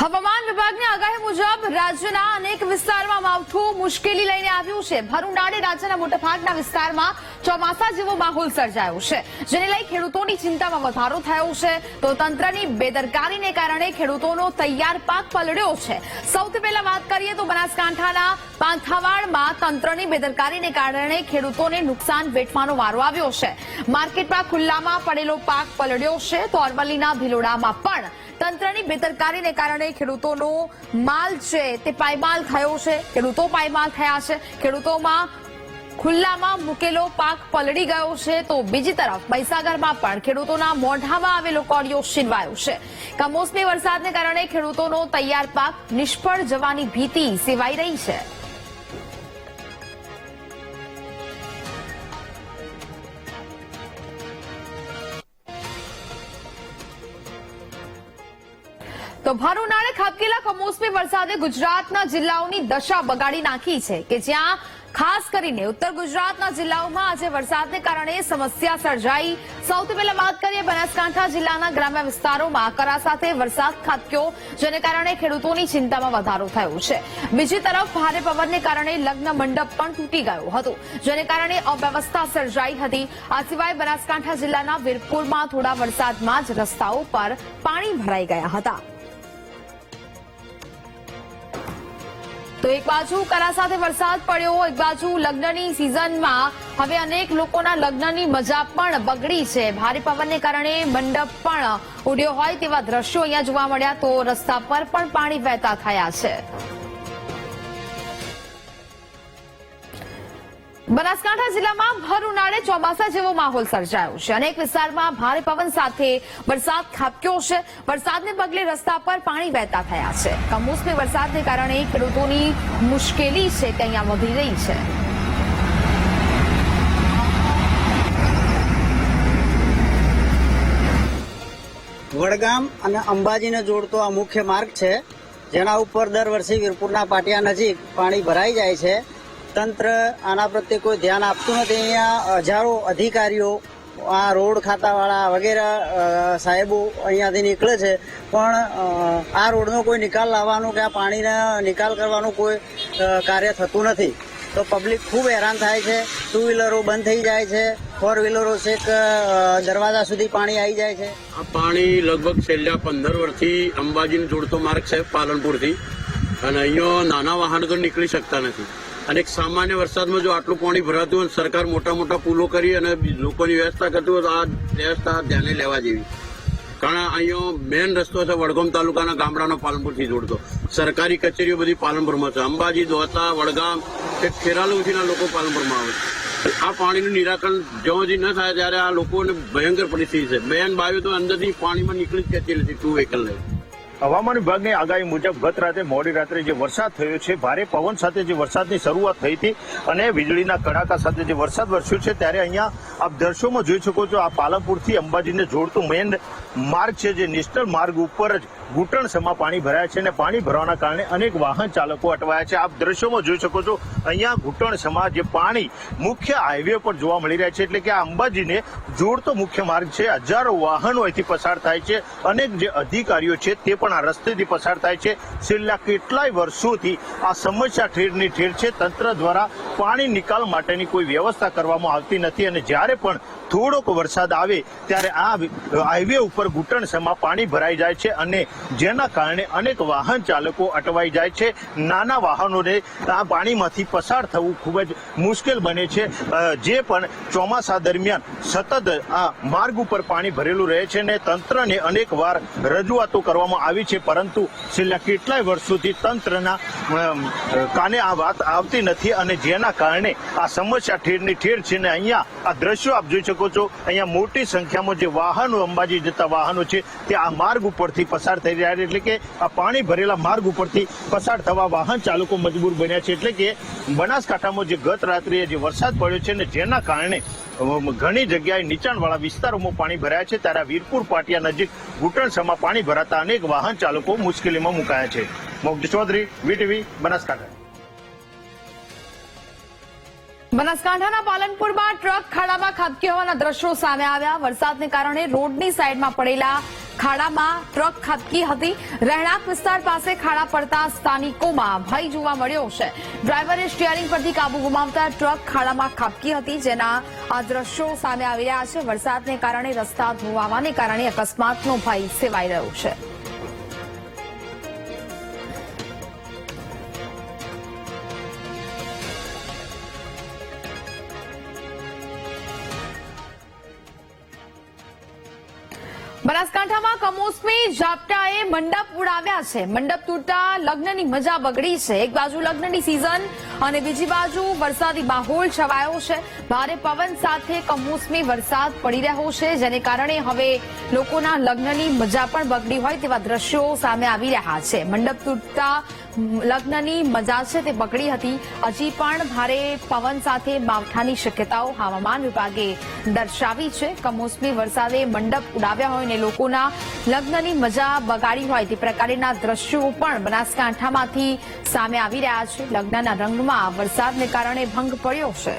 હવામાન વિભાગની આગાહી મુજબ રાજ્યના અનેક વિસ્તારમાં માવઠું મુશ્કેલી લઈને આવ્યું છે। ભર ઉનાળે રાજ્યના મોટાભાગના વિસ્તારમાં ચોમાસા જેવો માહોલ સર્જાયો છે, જેને લઈ ખેડૂતોની ચિંતામાં વધારો થયો છે, તો તંત્રની બેદરકારીને કારણે ખેડૂતોનો તૈયાર પાક પલળ્યો છે। સૌથી પહેલા વાત કરીએ તો બનાસકાંઠાના પાંથાવાડમાં તંત્રની બેદરકારીને કારણે ખેડૂતોને નુકસાન વેઠવાનો વારો આવ્યો છે। માર્કેટમાં ખુલ્લામાં પડેલો પાક પલળ્યો છે, તો અરવલ્લીના ભિલોડામાં પણ તંત્રની બેદરકારીને કારણે ખેડૂતોનો માલ છે તે પાયમાલ થયો છે। ખેડૂતો પાયમાલ થયા છે, ખેડૂતોમાં ખુલ્લામાં મૂકેલો પાક પલળી ગયો છે, તો બીજી તરફ મહીસાગરમાં પણ ખેડૂતોના મોઢામાં આવેલો કોળિયો છીનવાયો છે। કમોસમી વરસાદને કારણે ખેડૂતોનો તૈયાર પાક નિષ્ફળ જવાની ભીતિ સેવાઈ રહી છે। તો ભર ઉનાળે ખાબકેલા કમોસમી વરસાદે ગુજરાતના જિલ્લાઓની દશા બગાડી નાખી છે, કે જ્યાં ખાસ કરીને ઉત્તર ગુજરાતના જિલ્લાઓમાં આજે વરસાદને કારણે સમસ્યા સર્જાઈ। સૌથી પહેલા વાત કરીએ બનાસકાંઠા જિલ્લાના ગ્રામ્ય વિસ્તારોમાં કરા સાથે વરસાદ ખાબક્યો, જેને કારણે ખેડૂતોની ચિંતામાં વધારો થયો છે। બીજી તરફ ભારે પવનને કારણે લગ્ન મંડપ પણ તૂટી ગયો હતો, જેને કારણે અવ્યવસ્થા સર્જાઈ હતી। આ સિવાય બનાસકાંઠા જિલ્લાના વીરપુરમાં થોડા વરસાદમાં જ રસ્તાઓ પર પાણી ભરાઈ ગયા હતા। તો એક બાજુ કરા સાથે વરસાદ પડ્યો, એક બાજુ લગ્નની સિઝનમાં હવે અનેક લોકોના લગ્નની મજા પણ બગડી છે। ભારે પવનને કારણે મંડપ પણ ઉડ્યો હોય તેવા દ્રશ્યો અહીંયા જોવા મળ્યા, તો રસ્તા પર પણ પાણી વહેતા થયા છે। બનાસકાંઠા જિલ્લામાં ભર ઉનાળે ચોમાસા જેવો માહોલ સર્જાયો છે। અનેક વિસ્તારમાં ભારે પવન સાથે વરસાદ ખાબક્યો છે। વરસાદને પગલે રસ્તા પર પાણી વહેતા થયા છે। કમોસમી વરસાદને કારણે ખેડૂતોની મુશ્કેલી છે તે અહીંયા વધી રહી છે। વડગામ અને અંબાજીને જોડતો આ મુખ્ય માર્ગ છે, જેના ઉપર દર વર્ષે વીરપુરના પાટિયા નજીક પાણી ભરાઈ જાય છે। તંત્ર આના પ્રત્યે કોઈ ધ્યાન આપતું નથી। અહીંયા હજારો અધિકારીઓ, આ રોડ ખાતાવાળા વગેરે સાહેબો અહીંયાથી નીકળે છે, પણ આ રોડનો કોઈ નિકાલ લાવવાનો કે આ પાણીનો નિકાલ કરવાનું કોઈ કાર્ય થતું નથી। તો પબ્લિક ખૂબ હેરાન થાય છે। ટુ વ્હીલરો બંધ થઈ જાય છે, ફોર વ્હીલરો છેક દરવાજા સુધી પાણી આવી જાય છે। આ પાણી લગભગ છેલ્લા 15 વર્ષથી અંબાજીને જોડતો માર્ગ છે પાલનપુરથી, અને અહીંયા નાના વાહનો તો નીકળી શકતા નથી। અને એક સામાન્ય વરસાદમાં જો આટલું પાણી ભરાતું હોય, સરકાર મોટા મોટા પુલો કરી અને લોકોની વ્યવસ્થા કરતી હોય, તો આ વ્યવસ્થા ધ્યાને લેવા જેવી। કારણ અહીંયા મેન રસ્તો છે વડગામ તાલુકાના ગામડાનો પાલનપુરથી જોડતો। સરકારી કચેરીઓ બધી પાલનપુરમાં છે। અંબાજી, દોતા, વડગામ કે ખેરાલુના લોકો પાલનપુરમાં આવે છે। આ પાણીનું નિરાકરણ જ્યાં સુધી ન થાય ત્યારે આ લોકોને ભયંકર પરિસ્થિતિ છે। બેન બાયો તો અંદરથી પાણીમાં નીકળી જ જતી નથી ટુ વ્હીકલ લઈ। હવામાન વિભાગની આગાહી મુજબ ગત રાતે મોડી રાત્રે જે વરસાદ થયો છે, ભારે પવન સાથે જે વરસાદની શરૂઆત થઈ હતી અને વીજળીના કડાકા સાથે જે વરસાદ વરસ્યો છે, ત્યારે અહીંયા આપ દ્રશ્યોમાં જોઈ શકો છો, આ પાલનપુરથી અંબાજીને જોડતું મેન માર્ગ છે, જે નેશનલ માર્ગ ઉપર જ ઘૂંટણસમાં પાણી ભરાયા છે અને પાણી ભરવાના કારણે અનેક વાહન ચાલકો અટવાયા છે। આપ દ્રશ્યોમાં જોઈ શકો છો, અહીંયા ઘૂંટણસમાં જે પાણી મુખ્ય હાઈવે પર જોવા મળી રહ્યા છે, એટલે કે આ અંબાજીને જોડતો મુખ્ય માર્ગ છે। હજારો વાહનો અહીંથી પસાર થાય છે, અનેક જે અધિકારીઓ છે તે પણ આ રસ્તેથી પસાર થાય છે। છેલ્લા કેટલાય વર્ષોથી આ સમસ્યા ઠેરની ઠેર છે। તંત્ર દ્વારા પાણી નિકાલ માટેની કોઈ વ્યવસ્થા કરવામાં આવતી નથી, અને જ્યારે પણ થોડોક વરસાદ આવે ત્યારે આ હાઈવે ઉપર ઘૂંટણસમાં પાણી ભરાઈ જાય છે, અને જેના કારણે અનેક વાહન ચાલકો અટવાઈ જાય છે। નાના વાહનોને આ પાણીમાંથી પસાર થવું ખૂબ જ મુશ્કેલ બને છે। જે પણ ચોમાસા દરમિયાન સતત આ માર્ગ ઉપર પાણી ભરેલું રહે છે, અને તંત્રને અનેક વાર રજૂઆતો કરવામાં આવી છે, પરંતુ છેલ્લા કેટલાય વર્ષોથી તંત્રના કાને આ વાત આવતી નથી, અને જેના કારણે આ સમસ્યા ઠેરની ઠેર છે। ને અહીંયા આ દ્રશ્યો આપ જોઈ શકો છો, અહીંયા મોટી સંખ્યામાં જે વાહનો, અંબાજી જતા વાહનો છે, તે આ માર્ગ ઉપરથી પસાર થઈ રહ્યા છે, એટલે કે આ પાણી ભરેલા માર્ગ ઉપરથી પસાર થવા વાહન ચાલકો મજબૂર બન્યા છે। એટલે કે બનાસકાંઠામાં જે ગત રાત્રે જે વરસાદ પડ્યો છે ને, જેના કારણે ઘણી જગ્યાએ નીચાણવાળા વિસ્તારોમાં પાણી ભરાયા છે, ત્યારે વીરપુર પાટિયા નજીક ઘૂંટણસમાં પાણી ભરાતા અનેક વાહન ચાલકો મુશ્કેલીમાં મુકાયા છે। મોગજી ચૌધરી, વીટીવી, બનાસકાંઠા। બનાસકાંઠાના પાલનપુરમાં ટ્રક ખાડામાં ખાબકી હોવાના દ્રશ્યો સામે આવ્યા। વરસાદને કારણે રોડની સાઈડમાં પડેલા ખાડામાં ટ્રક ખાબકી હતી. રહેણાંક વિસ્તાર પાસે ખાડા પડતા સ્થાનિકોમાં ભય જોવા મળ્યો છે. ડ્રાઈવરે સ્ટીયરિંગ પરથી કાબુ ગુમાવતા ટ્રક ખાડામાં ખાબકી હતી, જેના આ દ્રશ્યો સામે આવી રહ્યા છે. વરસાદને કારણે રસ્તા ધોવાવાને કારણે અકસ્માતનો ભય સેવાઈ રહ્યો છે. બનાસકાંઠામાં કમોસમી ઝાપટાએ મંડપ ઉડાવ્યા છે. મંડપ તૂટતા લગ્નની મજા બગડી છે. એક બાજુ લગ્નની સિઝન અને બીજી બાજુ વરસાદી માહોલ છવાયો છે. ભારે પવન સાથે કમોસમી વરસાદ પડી રહ્યો છે, જેને કારણે હવે લોકોના લગ્નની મજા પણ બગડી હોય તેવા દ્રશ્યો સામે આવી રહ્યા છે. મંડપ તૂટતા લગ્નની મજા છે તે બગડી હતી. હજી પણ ભારે પવન સાથે માવઠાની શક્યતાઓ હવામાન વિભાગે દર્શાવી છે. કમોસમી વરસાદે મંડપ ઉડાવ્યા હોય અને લોકોના લગ્નની મજા બગાડી હોય તે પ્રકારના દ્રશ્યો પણ બનાસકાંઠામાંથી સામે આવી રહ્યા છે. લગ્નના રંગમાં વરસાદને કારણે ભંગ પડ્યો છે.